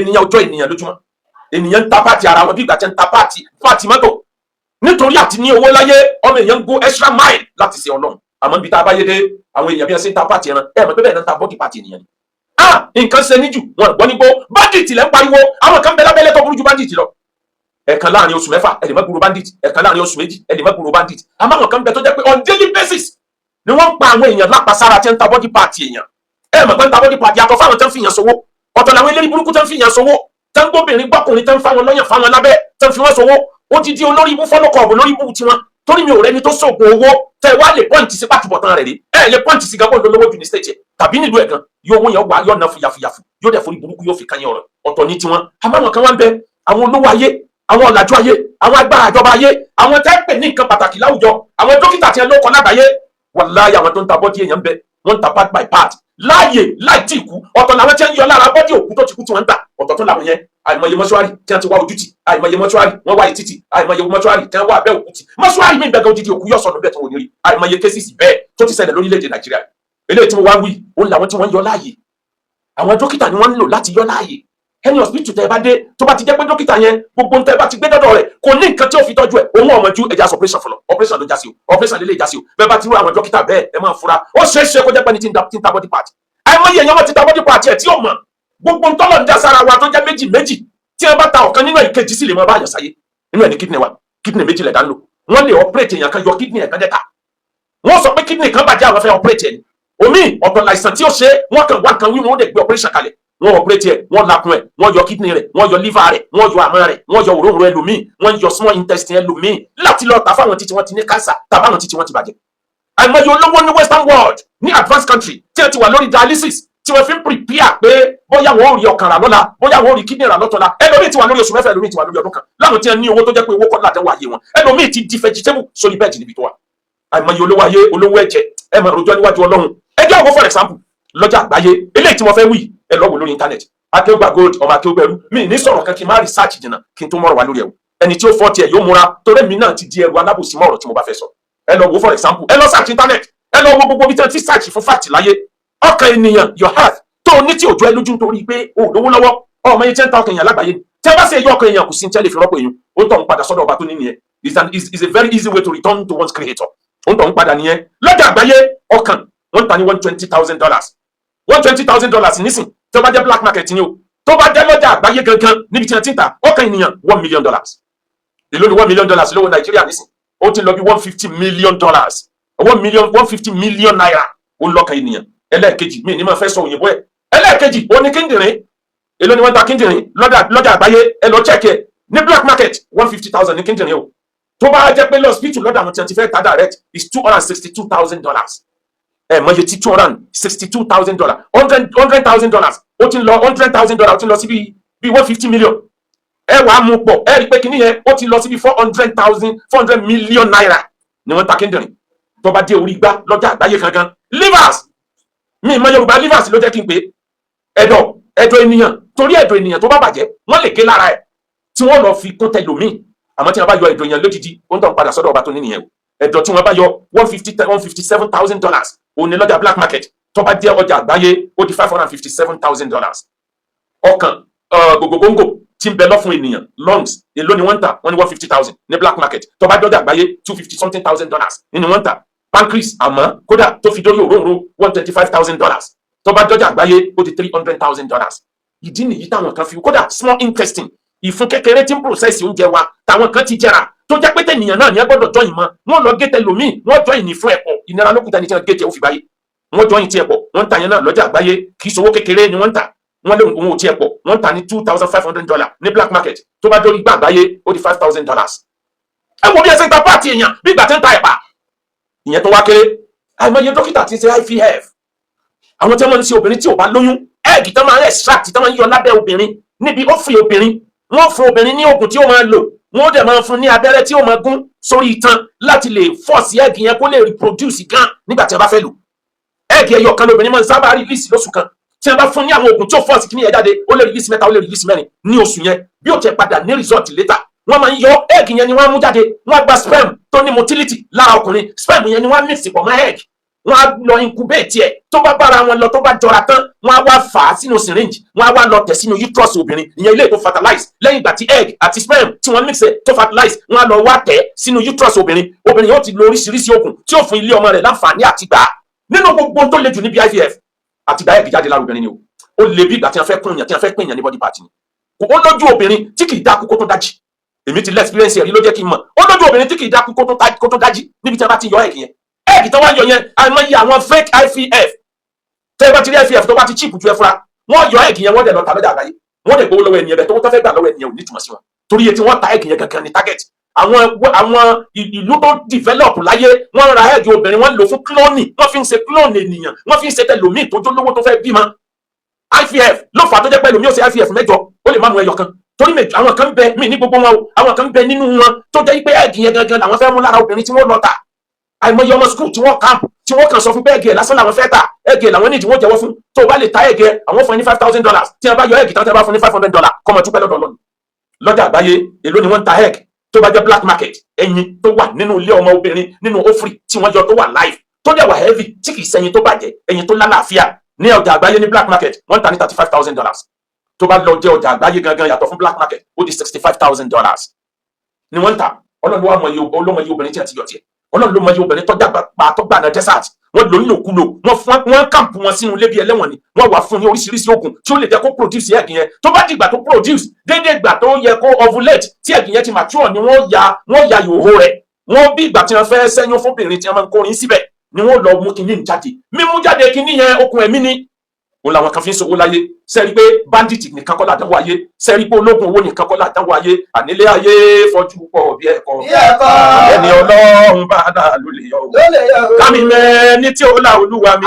ènìyàn ọjọ́ ènìyàn lójúmọ́ ènìyàn ń ta pàtì ara wọn bí ìgbà tí ń ta pàtì mọ́tò nítorí àti ní owó láyé ọmọ èèyàn ń go extra mile láti ṣe Ọlọ́run àmọ́ níbi tá a bá yé dé àwọn èèyàn bí wọ́n ṣe ń ta pàtì ẹran mọ̀ pé bẹ́ẹ̀ náà ń ta bọ́dì pàtì ènìyàn ni nǹkan ṣe níjù wọn gbọ́ nígbó bandit lẹ́ ń pariwo àwọn kan bẹ lábẹ́lẹ́ tó burú ju bandit lọ ẹ̀kan láàrin oṣù mẹ́fà ẹ̀lì má gbúrò bandit ẹ̀kan láàrin oṣù méjì ẹ̀lì má gbúrò bandit àmọ́ àwọn kan bẹ tó jẹ́ pé on daily basis ni wọ́n ń pa àwọn èèyàn lápasára tí ń ta bọ́dì pàtì èèyàn mọ̀ pé ń ta bọ́dì pàtì yàtọ̀ fáwọn tó ń fìyàn sowó ọ̀tọ̀ làwọn eléré burúkú tó ń fìyàn sowó tó ń gbóbìnrin gbọ́kùnrin tó ń fáwọn lọ́yàn fáwọn lábẹ́ tó ń fi wọ́n sowó ó ti di olórí ibú fọ́lọ́kọ̀ọ̀bù lórí ibú tiwọn torí mi ò rẹni tó sóògùn owó tẹ wá lè pọ́ǹtì sí pàtùbọ̀tán rẹ̀ rí lè pọ́ǹtì sí gàgbọ́n lówó ju ní stéèjì tàbí nílùú ẹ̀ kan yóò owó yẹn wá yóò ná fúyàfúyàfú yóò dẹ̀ forí burúkú yóò fi kan yẹn ọ̀tọ̀ ní tiwọn àmọ́ àwọn kan wá ń bẹ àwọn olówó ayé àwọn ọ̀làjú ayé àwọn agbára àjọba ayé àwọn tẹ́ pè ní nǹkan pàtàkì láwùjọ àwọn dókítà tí ẹ ló kọ lágbàáyé wàláyé àwọn tó ń ta bọ́dí èèyàn ń bẹ wọ́n ń ta part by part láàyè láì tí ì kú ọ̀tọ̀ làwọn tí ń yọ lára bọ́dí òkú tó ti kú tí wọ́n ń tà ọ̀tọ̀ tó làwọn yẹn àìmọye mọ́ṣúárì tí wọ́n ti wá ojútì àìmọye mọ́ṣúárì wọ́n wá ìtìtì àìmọye mọ́ṣúárì tí wọ́n wá abẹ́ òkútì mọ́ṣúárì mi gbẹ̀gàn odidi òkú yọ̀ sọ̀nù bẹ́ẹ̀ tó wò ní rí àìmọye kéṣìṣì bẹ́ẹ̀ tó ti ṣẹlẹ̀ lórílẹ̀‐èdè Nàìjíríà eléyìí tí mo wá wí òun làwọn tí wọ́n yọ láàyè àwọn dókítà ni wọ́n ń lò láti yọ láàyè ẹni hospital tẹ́ ẹ bá dé tó bá ti jẹ́ pé dókítà yẹn gbogbo ń tẹ́ ẹ bá ti gbé dọ́dọ̀ rẹ̀ kò ní nǹkan tí ó fi tọ́jú ẹ̀ òun ọmọ ju ẹja operation fọlọ operation ló jásí o operation lélẹ̀ jásí o bẹ́ẹ̀ bá ti rú àwọn dókítà bẹ́ẹ̀ ẹ máa fura ó ṣeé ṣe kó jẹ́ pé ní ti ń ta body part àìmọye èèyàn wọn ti ta body part ẹ̀ tí ó mọ̀ gbogbo ń tọ́lọ̀ ń dá sára wa tó jẹ́ méjì méjì tí ẹ bá ta ọ̀kan nínú ìkejì sì lè máa bá àyàn sáyé nínú ẹ̀ ní kidney wa kidney méjì lẹ̀ dá ń lò wọ́n lè operate èèyàn kan yọ kidney ẹ̀ kan dẹ́ta wọ́n sọ pé kidney kan bàjẹ́ àwọn fẹ́ operate ẹ̀ ni omi ọ̀tọ̀ láìsàn tí ó ṣe wọ́n kàn wá kan wí wọn ó dẹ̀ gbé operation kalẹ̀ wọ́n operate ẹ̀ wọ́n lakun ẹ̀ wọ́n yọ kidney rẹ̀ wọ́n yọ liver rẹ̀ wọ́n yọ àmọ́ rẹ̀ wọ́n yọ òróǹro ẹlòmíì wọ́n yọ small intestine ẹlòmíì láti lọ tà fáwọn títí wọ́n ti ní cancer tàbáwọn títí wọ́n ti bàjẹ́ àìmọye olówó ní western world ní advanced country tí wọ́n ti wà lórí dialysis tí wọ́n fi ń prepare pé bóyá wọ́n ò rí ọkàn rà lọ́la bóyá wọ́n ò rí kidney rà lọ́tọ̀la ẹlòmíì ti wà lórí oṣù mẹ́fà ẹlòmíì ti wà lórí ọdún kan láwọn tí wọ́n ní owó tó jẹ́ pé owó kọ́ ládẹ́ wáyé wọn ẹlòmíì ti di vegetable sórí bẹ́ẹ̀dì níbi tó wà àìmọye olówó ayé olówó ẹ̀jẹ̀ ẹ máa rojọ́ níwájú Ọlọ́run ẹ jẹ́ àwọn for example lọ́jà àgbáyé eléyìí tí mo fẹ́ wí ẹ lọ wò lórí internet akéwùgbà gold ọmọ akéwùgbẹ̀rú mi ní sọ̀rọ̀ kan kí n má research jìnnà kí n tó mọ̀rọ̀ wá lórí ẹ̀wò ẹni tí ó fọ́ tiẹ̀ yóò múra torí mi náà ti di ẹrù alábòsí mọ́ ọ̀rọ̀ tí mo bá fẹ́ sọ ẹ lọ wò for example ẹ lọ search internet ẹ lọ wo gbogbo bí tí wọ́n ti search fún fact láyé ọkàn ènìyàn your heart tó ní tí òjò ẹ lójú nítorí pé o lówó lọ́wọ́ ọmọ yẹn 10,000 èèyàn lágbàáyé tí a bá ṣe ẹyọ ọkàn èèyàn kò sí ní tẹ́lẹ̀ fi rọ́pò èèyàn ó tọ̀ ń padà sọ́dọ̀ ọba tó ní nìyẹn is a very easy way to return to one's creator ó tọ̀ ń padà nìyẹn lọ́jà àgbáyé ọkàn wọ́n ta ní $120,000 $120,000 nísìn tí ó bá jẹ́ black market ni o tó bá jẹ́ lọ́jà àgbáyé gangan níbi tí wọ́n ti ń ta ọkàn ènìyàn $1 million èló ni $1 million lówó Nàìjíríà nísìn ó ti lọ bí $150 million $150 million naira ó ń lọ́kàn ènìyàn ẹlẹ́ẹ̀kejì mi ní ma fẹ́ sọ òyìnbó ẹ̀ ẹlẹ́ẹ̀kejì ó ní kíndìnrín èló ni wọ́n ta kíndìnrín lọ́jà àgbáyé ẹ lọ check ẹ̀ ní black market $150,000 ní kíndìnrín o tó bá jẹ́ pé lọ́sibítù lọ́dà àwọn tí wọ́n ti fẹ́ ta direct is $262,000 ẹ mọye tí $262,000 $100,000 ó ti lọ $100,000 ó ti lọ sí bí $150 million ẹ wàá mú pọ̀ ẹ rí pé kíní yẹn ó ti lọ sí bí $400 million naira ni wọ́n ta kíndìnrín tó bá dé orí igbá lọ́jà àgbáyé kankan livers mi ìmọ̀ Yorùbá livers ló jẹ́ kí n pè ẹ̀dọ̀ ènìyàn torí ẹ̀dọ̀ ènìyàn tó bá bàjẹ́ wọ́n lè gé lára ẹ̀ tí wọ́n lọ fi kún tẹlòmíì àmọ́ tí wọ́n bá yọ ẹ̀dọ̀ èèyàn lójijì ó ń tàn padà sọ́dọ̀ ọba tó ní nìyẹn o ẹ̀dọ̀ tí wọ́n bá yọ $157,000 òun ní lọ́jà black market tó bá dé ọjà àgbáyé ó di $557,000 ọkàn gbogbogbò tí ń bẹ lọ́fun ènìyàn lungs èló ni wọ́n ń tà wọ́n ní $150,000 ní black market tó bá dé ọjà àgbáyé $250,000 ní wọ́n ń tà pancreas àmọ́ kódà tó fi dórí òróǹro $125,000 tó bá dọ́jà àgbáyé ó di $300,000 ìdí nìyí táwọn kan fi kódà small intestine ìfun kékeré tí ń process oúnjẹ wa táwọn kan ti jẹrà tó jẹ́ pé tẹ̀nìyàn náà ní ẹ gbọ́dọ̀ jọyìn mọ́ wọ́n lọ gé tẹlòmíì wọ́n jọyìn ní fún ẹ̀pọ̀ ìnira lókùtà ní tí wọ́n gé tẹ ó fi báyé wọ́n jọyìn tí ẹ̀pọ̀ wọ́n ń ta yẹn náà lọ́jà àgbáyé kì í ṣòwò kékeré ni wọ́n ń tà wọ́n lé òun ò tí ẹ̀pọ̀ wọ́n ń ta ní $2,500 ní black market tó bá dórí gbà àgbáyé ó di $5,000 ẹ wo bí ẹ ṣe ń ta pààtì èèyàn bí ìgbà tí ń ta ẹ̀pà ìyẹn tó wá kéré àìmọye dókítà ti ṣe IVF àwọn tí wọ́n ń ṣe obìnrin tí ò bá lóyún ẹ́ẹ̀gì tán máa ń extract tán máa ń yọ lábẹ́ obìnrin níbi ó fi obìnrin wọ́n fún obìnrin ní oògùn tí ó máa lò wọ́n dẹ̀ máa fún ní abẹ́rẹ́ tí ó máa gún sórí itan láti lè force ẹ́ẹ̀gì yẹn kó lè reproduce gan nígbà tí wọ́n bá fẹ́ lò ẹ́ẹ̀gì ẹyọ kan lóbìnrin máa ń sábà release lóṣù kan tí wọ́n bá fún ní àwọn oògùn tí ó force kíní yẹn jáde ó lè release 3 ó lè release 4 ní oṣù yẹn bí ó ti padà ní result later wọ́n máa ń yọ ẹ́ẹ̀gì yẹn ni wọ́n mú jáde wọ́n gba sperm tó ní motility lára ọkùnrin sperm yẹn ni wọ́n mix pọ̀ mọ́ ẹ́ẹ̀gì wọ́n á lọ incubate ẹ̀ tó bá bára wọn lọ tó bá jọra tán wọ́n á wá fà á sínú syringe wọ́n á wá lọ tẹ̀ sínú uterus obìnrin ìyẹn ilé tó fertilize lẹ́yìn ìgbà tí egg àti sperm tí wọ́n mix ẹ̀ tó fertilize wọ́n á lọ wá tẹ̀ sínú uterus obìnrin yóò ti lo oríṣiríṣi oògùn tí ó fún ilé ọmọ rẹ̀ láǹfààní àti gbà nínú gbogbo tó le jù níbi IVF àti gbà egg jáde lára obìnrin ni ó le bí ìgbà tí wọ́n fẹ́ kún yàn tí wọ́n fẹ́ pín yàn ní body part ni ó lójú obìnrin tí kì í dákú kó tó dájí èmi ti lẹ́ experience ẹ̀rí ló jẹ́ kí n mọ̀ ó lójú obìnrin tí kì í dákú kó tó dájí níbi tí wọ́n bá ti yọ egg yẹn egg tó wá yọ yẹn àìmọye àwọn fake IVF tẹ́ ẹ bá ti rí IVF tó bá ti cheap ju ẹ fúnra wọ́n yọ egg yẹn wọ́n dẹ̀ lọ tà lọ́jà àgbáyé wọ́n dẹ̀ gbowó lọ́wọ́ ẹnìyẹn bẹ́ẹ̀ tó fẹ́ gbà lọ́wọ́ ẹnìyẹn ò ní túmọ̀ sí wọn torí iye tí wọ́n ta egg yẹn gangan ní target àwọn ìlú tó develop láyé wọ́n ra egg obìnrin wọ́n lò fún cloning wọ́n fi ń ṣe clone ènìyàn wọ́n fi ń ṣe tẹlòmíì tó jó lówó tó fẹ́ bímọ IVF ló fà á tó jẹ́ pé lòmíì ó ṣe IVF mẹ́jọ ó lè má mú ẹyọ kan torí méjì àwọn kan bẹ mí ní gbogbo wọn o àwọn kan bẹ nínú wọn tó jẹ́ pé egg yẹn gangan làwọn fẹ́ mú lára obìnrin tí wọ́n lọ tà àìmọye ọmọ school tí wọ́n camp tí wọ́n kàn sọ fún pé egg lásán làwọn fẹ́ tà egg làwọn nídìí wọ́n jẹ́wọ́ fún tó bá lè ta egg àwọn fún ẹ ní $5,000 tí wọ́n bá yọ egg tán tí wọ́n bá fún ní $500 kọ́mọ túpẹ́ lọ́dọ̀ lọ́nà lọ́jà àgbáyé èló ni wọ́n ń ta egg tó bá jẹ́ black market ẹyin tó wà nínú ilé ọmọ obìnrin nínú ovary tí wọ́n yọ tó wà live tó dẹ̀ wà heavy tí kì í ṣẹyin tó bàjẹ́ ẹyin tó lálàáfíà ní ọjà àgbáyé ní black market wọ́n ń ta ní $35,000 tó bá lọ jẹ́ ọjà àgbáyé gangan yàtọ̀ fún black market ó di $65,000 ni wọ́n ń ta ọlọ́run ló mọ iye obìnrin tí a ti yọ tiẹ̀ ọlọ́run ló mọ iye obìnrin tó gbà náà desert wọ́n lò nílòkulò wọ́n kàmpù wọn sínú ilé bí ẹlẹ́wọ̀n ni wọ́n wà fún ní oríṣiríṣi oògùn tí ó lè jẹ́ kó produce egg yẹn tó bá dìgbà tó produce déédéé ìgbà tó yẹ kó ovulate tí egg yẹn ti mature ni wọ́n ya ìhòòhò rẹ̀ wọ́n bí ìgbà tí wọ́n fẹ́ ṣẹ́yún fóbìnrin tí wọ́n máa ń kórin síbẹ̀ ni wọ́n lọ mú kinní jáde mímú jáde kinní yẹn okùn ẹ̀mí ni òun làwọn kan fi ń sọ owó láyé sẹ́rí pé bandit nìkan kọ́ làdánwò ayé sẹ́rí pé ológun owó nìkan kọ́ làdánwò ayé ànílé ayé fọ́jú pọ̀ bí ẹ̀kọ́ ẹni ọlọ́run bá dà ló lè yọ o kàmí mẹ́ni tí ó la olúwa mi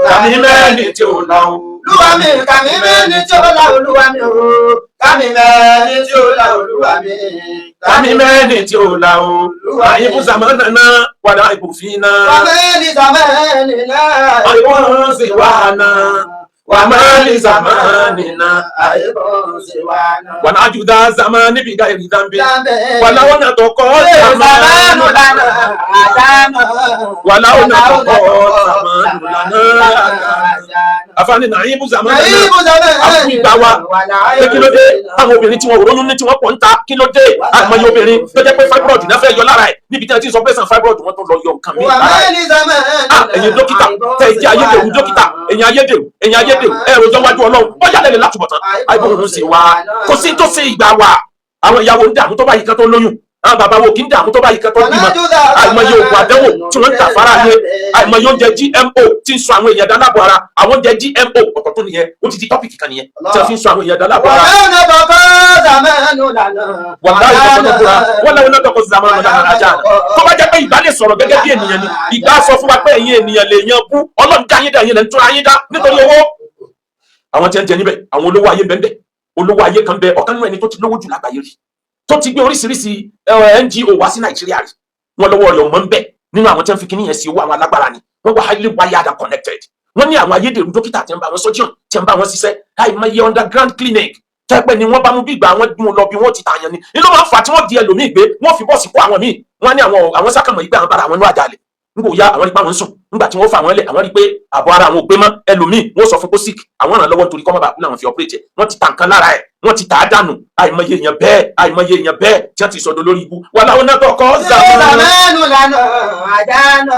kàmí mẹ́ni tí ó la olúwa mi kàmí mẹ́ni tí ó la olúwa mi o kàmí mẹ́ni tí ó la olúwa mi kàmí mẹ́ni tí ó la olúwa mi àyíkú sàmánà wàdà ìbùfínà wàmẹ́ni sàmánà àyíkú sì wà náà. وما لزماننا ونعجد زمان بغير ذنب ولو نتقى زمان لنا ولو نتقى زمان لنا afani nàìbù zamana àfún ìgbà wa pé kí ló dé àwọn obìnrin tí wọn ronú ní tí wọn pọ̀ ń ta kí ló dé àmọye obìnrin tó jẹ́ pé fibroid náà fẹ́ yọ lára ẹ̀ níbi tí wọ́n ti sọ pé sàn fibroid wọn tó lọ yọ nǹkan mi lára ẹ̀ ẹ̀yin dókítà tẹ̀ ìdí ayédèrú dókítà ẹ̀yin ayédèrú ẹ̀rọ ìjọ wájú ọlọ́run bọ́jà lẹ́lẹ̀ látúbọ̀tán àìbọ̀rún sí wa kò sí tó ṣe ìgbà wa àwọn ìyàwó ń dààmú tó bá yìí kan tó lóyún àwọn bàbá wo kì í dààmú tó bá yìí kan tó bímọ àìmọye oògùn àdánwò tí wọ́n ń tà fara ayé àìmọye oúnjẹ GMO tí ń sọ àwọn èèyàn dálábọ̀ ara àwọn oúnjẹ GMO ọ̀tọ̀ tó nìyẹn ó ti di tọ́pìkì kan nìyẹn tí wọ́n fi ń sọ àwọn èèyàn dálábọ̀ ara. wọ́n láwọn náà tọkọ zamanu lànà ajá tó bá jẹ́ pé ìgbà lè sọ̀rọ̀ gẹ́gẹ́ bí ènìyàn ni ìgbà sọ fún wa pé ẹ̀yin ènìyàn lè yan bú ọlọ́run dá yín dá yín lẹ́ ń tún ayín dá nítorí owó àwọn tí ń jẹ níbẹ̀ àwọn olówó ayé bẹ́ẹ̀ olówó ayé kan bẹ ọ̀kan nínú ẹni tó ti lówó jù lágbàáyé rí tó ti gbé oríṣiríṣi NGO wá sí Nàìjíríà rí wọn lọ́wọ́ rẹ̀ ọmọ ń bẹ nínú àwọn tí wọ́n fi kíní yẹn sí owó àwọn alágbára ni wọ́n wà highly wired and connected wọ́n ní àwọn ayédèrú dókítà tí ń bá wọn surgeon tí ń bá wọn ṣiṣẹ́ àìmọye underground clinic tẹ́pẹ́ ni wọ́n bá mú bí ìgbà àwọn dùn lọ bí wọ́n ti tààyàn ni inú máa ń fà tí wọ́n di ẹlòmíì gbé wọ́n fi bọ́ọ̀sì kó àwọn míì wọ́n ní àwọn sákàmọ̀ yìí pé àwọn bára àwọn inú àjàlẹ̀ nígbò ya àwọn rí pé àwọn ń sùn nígbà tí wọ́n fà wọ́n lẹ̀ àwọn rí pé àbọ̀ ara àwọn ò gbé mọ́ ẹlòmíì wọ́n sọ fún kó sick àwọn ràn lọ́wọ́ nítorí kọ́mọ́bà kú làwọn fi operate ẹ̀ wọ́n ti ta nǹkan lára ẹ̀ wọ́n ti tà á dànù àìmọye èèyàn bẹ́ẹ̀ tí wọ́n ti sọ̀dọ̀ lórí ibú wà láwọn náà tọkọ zamanu lànà àdánà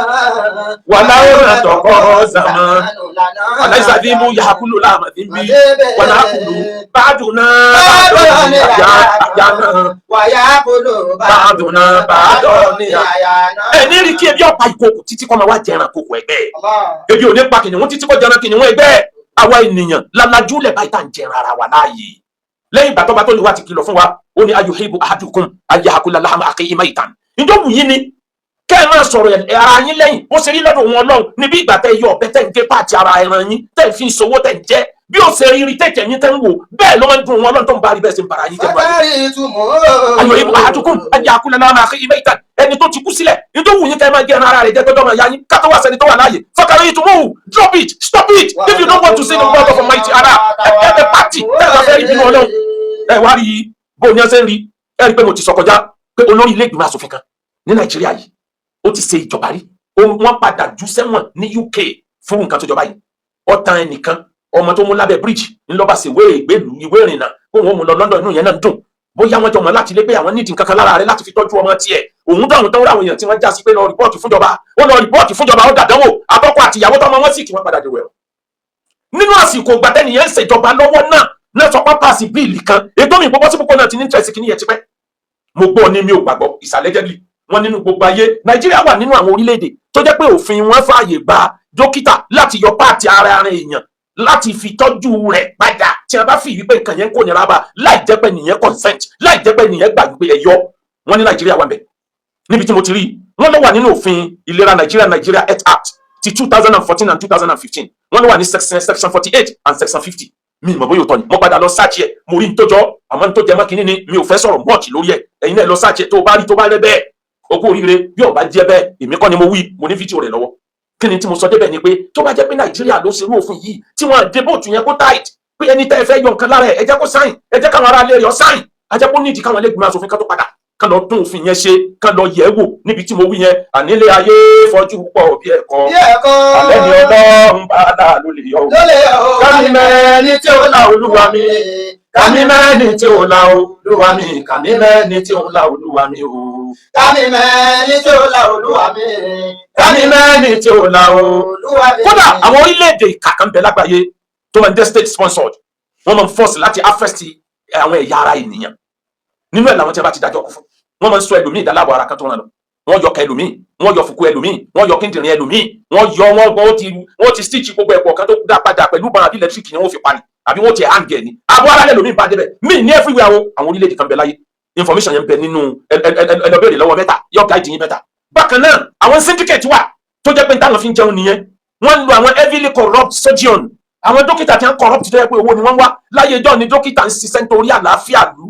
wà láwọn náà tọkọ zamanu lànà aláìsàdínmú yahakulu láàmàdínbí wà láàkùlù bàdùnà àyànà wà yahakulu bàdùnà àyànà ẹni rí kí ebi ọ̀pá ìkókò títí kọ́ máa wá jẹran kókò ẹgbẹ́ ebi ò ní pa kìnìún títí kọ́ jẹran kìnìún ẹgbẹ́ àwa ènìyàn lálàjú lẹ̀ báyìí tá à ń jẹran ara wa láàyè lẹ́yìn ìgbà tó bá tó lè wá ti kìlọ̀ fún wa ó ní ayuhibbu ahadukum ayyakula lahma akhihi maytan ìjọba yìí ni kẹ́ ẹ máa sọ̀rọ̀ ara yín lẹ́yìn ó ṣe rí lọ́dọ̀ wọn Ọlọ́run níbi ìgbà tẹ́ yọ ọ̀bẹ tẹ́ ń gé pàtì ara ẹran yín tẹ́ ń fi ìṣòwò tẹ́ ń jẹ́ bí ó ṣe rí tẹ̀jẹ̀ yín tẹ́ ń wò bẹ́ẹ̀ ló máa ń dùn wọn Ọlọ́run tó ń bá rí bẹ́ẹ̀ ṣe ń bara yín jẹ́ ayuhibbu ahadukum ayyakula lahma akhihi maytan ẹni tó ti kú sílẹ̀ nítorí yín kẹ́ ẹ máa gé ara rẹ̀ jẹ́ tó dọ́mọ ya yín kátó wá sẹ́ni tó wà láàyè fọkàrẹ́ yìí tó mú drop it stop it if you don't want to see the word of Almighty Allah ẹ pàtì tẹ́ ẹ bá fẹ́ rí bínú Ọlọ́run ẹ wá rí bó ní ọsẹ ń rí ẹ rí pé mo ti sọ kọjá pé olórí ilé ìgbìmọ̀ asòfin kan ní Nàìjíríà yìí ó ti ṣe ìjọba rí wọ́n padà jù sẹ́wọ̀n ní UK fún nǹkan tó jọba yìí ọ̀tàn ẹnìkan ọmọ tó mú lábẹ́ bíríjì ńlọ́ba sì ìwé ìrìnnà kó wọ́n mú lọ London inú yẹn náà dùn bóyá wọ́n jọ mọ̀ láti lé pé àwọn nídìí nǹkan kan lára rẹ̀ láti fi tọ́jú ọmọ tiẹ̀ òun dáhùn tán ráwọn èèyàn tí wọ́n já sí pé lọ rìpọ́ọ̀tì fúnjọba ó dàdánwò àtọ́kọ àtìyàwó tọmọ wọn sì kí wọ́n padà dèrò ẹ̀wọ̀n nínú àsìkò gbàtẹ́nìyẹn ń ṣèjọba lọ́wọ́ náà sọ pé pàṣẹ bíìlì kan ètò mi gbogbo sípò náà ti ní tẹ̀sí kí nìyẹn ti pẹ́ mo gbọ́ ní mi ò gbàgbọ́ ìsàlẹ̀jẹ̀lì wọn nínú gbogbo ayé Nàìjíríà wà nínú àwọn orílẹ̀-èdè tó jẹ́ pé òfin wọn fààyè gba dókítà láti yọ páàtì ara èèyàn láti fi tọ́jú rẹ̀ padà tí a bá fi wípé nǹkan yẹn kò nira bá láì jẹ́ pé nìyẹn consent láì jẹ́ pé nìyẹn gbà wípé ẹ yọ wọn ní Nàìjíríà wà bẹ̀ níbi tí mo ti rí wọn ló wà nínú òfin ìlera Nigeria Health Act ti 2014 and 2015 wọn ló wà ní section 48 and section 50 mi mọ̀ bóyá òótọ́ ni mo padà lọ sáàchì ẹ̀ mo rí ní tó jọ àmọ́ ní tó jẹ mọ́ kínní ni mi ò fẹ́ sọ̀rọ̀ mọ́ọ̀kì lórí ẹ̀ ẹ̀yin náà lọ sáàchì ẹ̀ tó bá rí tó bá rẹ bẹ́ẹ̀ ogún oríire bí ó bá jẹ́ bẹ́ẹ̀ èmi kọ́ ni mo wí mo ní fídíò rẹ̀ lọ́wọ́ kí ni tí mo sọ débẹ̀ ni pé tó bá jẹ́ pé Nàìjíríà ló ṣerú òfin yìí tí wọ́n dé bóòtù yẹn kó tight pé ẹni tẹ́ ẹ fẹ́ yọ nǹkan lára ẹ̀ ẹ jẹ́ kó sáìn ẹ jẹ́ káwọn ará ilé rẹ̀ ọ sáìn a jẹ́ kó nídìí káwọn ẹlẹ́gbẹ̀mọ aṣòfin kan tó padà kan lọ tún òfin yẹn ṣe kan lọ yẹ̀ wò níbi tí mo wí yẹn ànílé ayé fọjú pọ̀ bí ẹ̀kọ́ alẹ́ ni Ọlọ́run bá dà ló lè yọ o kámi mẹ́ni tí ó la Olúwa mi kámi mẹ́ni tí ó la Olúwa mi kámi mẹ́ni tí ó la Olúwa mi o kámi mẹ́ni tí ó la Olúwa mi kámi mẹ́ni tí ó la Olúwa mi. Kódà àwọn orílẹ̀-èdè ìkà kan bẹ lágbàáyé tó máa ń jẹ́ state sponsored wọ́n máa ń force láti affect àwọn ẹ̀yà ara ènìyàn nínú ẹ̀ làwọn tí a bá ti dájọ́ kú fún wọ́n máa ń sọ ẹlòmíì ìdálábọ̀ ara kan tó ràn lọ wọ́n yọ ka ẹlòmíì wọ́n yọ fùkú ẹlòmíì wọ́n yọ kíndìnrín ẹlòmíì wọ́n ti stitch gbogbo ẹ̀pọ̀ kan tó dá padà pẹ̀lú bọ́n àbí electric ni wọ́n fi pa ni àbí wọ́n ti hang ẹ̀ ni àbọ̀ ara lẹ́lòmíì bá débẹ̀ mí ní everywhere àwọn orílẹ̀-èdè kan bẹ láyé information yẹn bẹ nínú ẹlọ́bẹ̀rẹ̀ lọ́wọ́ mẹ́ta yọ guide yín mẹ́ta bákan náà àwọn syndicate wà tó jẹ́ pé táwọn fi ń jẹun nìyẹn wọ́n ń lo àwọn heavily corrupt surgeon àwọn dókítà tí wọ́n corrupt tó yẹ pé owó ni wọ́n wá láyé ìjọ ni dókítà ń ṣiṣẹ́ nítorí àlàáfíà lù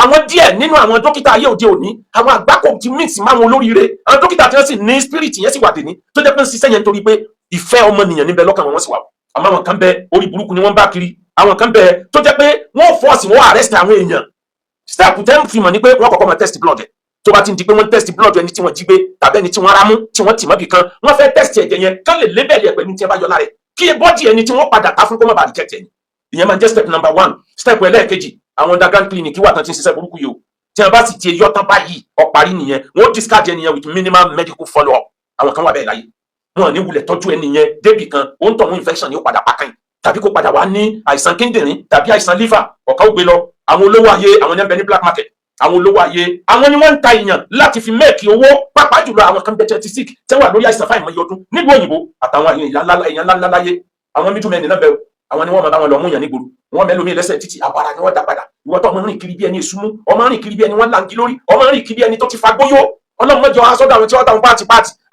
àwọn díẹ̀ nínú àwọn dókítà ayé òde òní àwọn àgbákò ti mix máwọn olóríire àwọn dókítà tí wọ́n sì ní spirit yẹn sì wà dé ní tó jẹ́ pé ń ṣiṣẹ́ yẹn nítorí pé ìfẹ́ ọmọnìyàn níbẹ̀ lọ́kàn wọn sì wà àmọ́ àwọn kan bẹ orí burúkú ni wọ́n bá kiri àwọn kan bẹ tó jẹ́ pé wọ́n force wọ́n arrest àwọn èèyàn step tẹ́ ń fi mọ̀ ní pé wọ́n kọ́kọ́ máa test blood ẹ̀ tó bá ti di pé wọ́n test blood ẹni tí wọ́n jí gbé tàbí ẹni tí wọ́n rámú tí wọ́n tì mọ́bì kan wọ́n fẹ́ test ẹ̀jẹ̀ yẹn kán lè label ẹ̀ pẹ̀lú tí ẹ bá yọ lára ẹ̀ kí bọ́dì ẹni tí wọ́n padà ká fún kó má bàa reject ẹ̀yìn ìyẹn máa ń jẹ́ step number 1 step ẹlẹ́ẹ̀kejì àwọn underground clinic wà tán ti ń ṣiṣẹ́ burúkú yìí o tí wọ́n bá sì ti yọ tán báyìí ọ̀parí nìyẹn wọ́n discard ẹni yẹn with minimal medical follow up àwọn kan wà bẹ́ẹ̀ láyé wọn ní wulẹ̀ tọ́jú ẹni yẹn débì kan ó ń tọ̀ wọn infection yóò padà pàkàn tàbí kó padà wá ní àìsàn kíndìnrín tàbí àìsàn liver ọ̀ká ó gbé lọ àwọn olówó ayé àwọn ní ẹbẹ ní black market àwọn olówó ayé àwọn ni wọ́n ń ta èèyàn láti fi mẹ́ẹ̀kì owó pàápàá jùlọ àwọn kan bẹ́ẹ̀ tẹ́tí sick tẹ́wà lórí àìsàn fáìmọ̀ iye ọdún nílùú òyìnbó àtàwọn èèyàn ńláńlá láyé àwọn middlemen náà bẹ̀rù àwọn ni wọ́n máa bá wọn lọ mú yàn nígboro wọ́n mẹ́lòmí lẹ́sẹ̀ títí àbára ni wọ́n dá padà ìwọ́n tó ọmọ rìn kiri bí ẹni ìsúnmú ọmọ rìn kiri bí ẹni wọ́n langi lórí ọmọ rìn kiri bí ẹni tó ti fa gbóyó ọlọ́run mọ́jọ aṣọ́dọ̀ àwọn tí wọ́n táwọn pàtì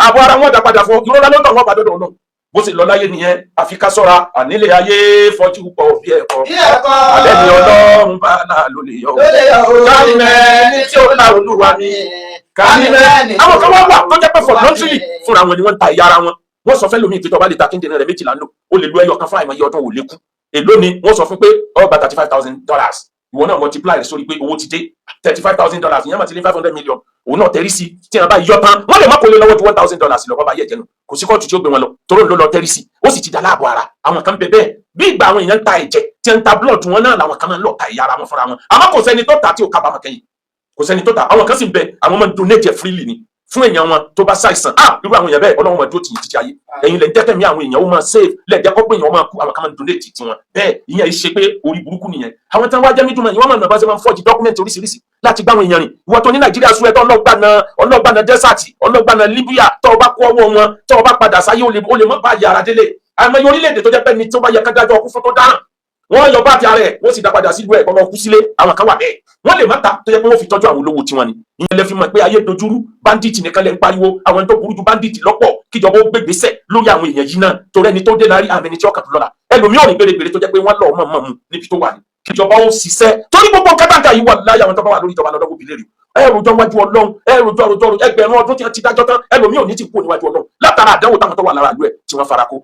àbọ̀ ara wọn dá padà fún ìrora ló tọ̀ wọ́n bá dọ́dọ̀ ọlọ́run bó sì lọ láyé nìyẹn àfi ká sọ́ra ànílé ayé fọ́jú pọ̀ bí ẹ̀kọ́ alẹ́ ni Ọlọ́run bá là ló lè yọ kárí mẹ́ni tí ó la Olúwa mi kárí mẹ́ni. àwọn kan wá wà tó jẹ́ pé for voluntary fúnra wọn ni wọ́n ń ta ìyá ara wọn wọ́n sọ fẹ́ lómi ìpètò ọba lè ta kíndìnrín rẹ̀ 12 lò ó lè lo ẹyọ kan fún àìmọye ọdún ò lékún èló ni wọ́n sọ fún pé ó gba $35,000 ìwọ náà multiply rẹ̀ sórí pé owó ti dé $35,000 ìyẹn máa ti lé 500 million òun náà tẹrí sí tí wọn bá yọ tán wọn lè má kó lé lọ́wọ́ ju $1,000 lọ bá bá yẹ jẹnu kò sí kóòtù tí ó gbé wọn lọ toró ló lọ tẹrí sí ó sì ti dá láàbò ara àwọn kan bẹ bẹ́ẹ̀ bí ìgbà àwọn èèyàn ń ta ẹ̀jẹ̀ tí ń ta blood wọn náà làwọn kan máa ń lọ ta ìyá ara wọn fúnra wọn àmọ́ kò sẹ́ni tó ta tí ò kábàámọ̀ kẹ́yìn kò sẹ́ni tó ta àwọn kan sì ń bẹ àwọn máa ń donate freely ni fún èèyàn wọn tó bá ṣàìsàn irú àwọn èèyàn bẹ́ẹ̀ Ọlọ́run máa dúró tì í títí ayé ẹ̀yin lẹ ń jẹ́ kẹ́mi àwọn èèyàn ó máa save lẹ́ẹ̀jẹ́ kọ́ pé èèyàn máa kú àwọn kan máa ń donate tí wọn bẹ́ẹ̀ ìyẹn ṣe pé orí burúkú nìyẹn àwọn tí wọ́n wá jẹ́ mídùmọ̀ yìí wọ́n máa nàbá ṣe máa ń fọ́ọ̀jì dọ́kúmẹ̀ntì oríṣiríṣi láti gbá àwọn èèyàn rìn ìwọ tó ní Nàìjíríà sún ẹ tó ọlọ́gbàna desert ọlọ́gbàna Libya tó o bá kó ọwọ́ wọn tó o bá padà sáyé o lè mọ́ bá yàrá délé àmọ́ orílẹ̀-èdè tó jẹ́ pé ní tó bá yẹ ká dájọ́ ọkú fún tó dáràn wọ́n yọ bá ti ara ẹ̀ wọ́n sì dá padà sílùú ẹ̀ kọ́ lọ kú sílé àwọn kan wà bẹ́ẹ̀ wọ́n lè má ta tó yẹ pé wọ́n fi tọ́jú àwọn olówó tiwọn ni ìyẹn lè fi mọ̀ pé ayé dojúrú bandit nìkan lè ń pariwo àwọn tó burú ju bandit lọ́pọ̀ kíjọba ó gbégbèsè lórí àwọn èèyàn yìí náà torí ẹni tó dé lárí àmì ẹni tí ọkàn tó lọ́la ẹlòmíì ò ní gbèrègbèrè tó jẹ́ pé wọ́n lọ mọ̀ mu níbi tó wà ní kíjọba ó ṣiṣẹ́ torí gbogbo kátàkà yìí wà láyé àwọn tó bá wà lórí ìjọba lọ́dọ́ gbòbí lérè ẹrùjọ wájú Ọlọ́run ẹrùjọ ẹgbẹ̀rún ọdún tí wọ́n ti dájọ́ tán ẹlòmíì ò ní ti kú níwájú Ọlọ́run látara àdánwò táwọn tó wà lára ìlú ẹ̀ tí wọ́n fara kó.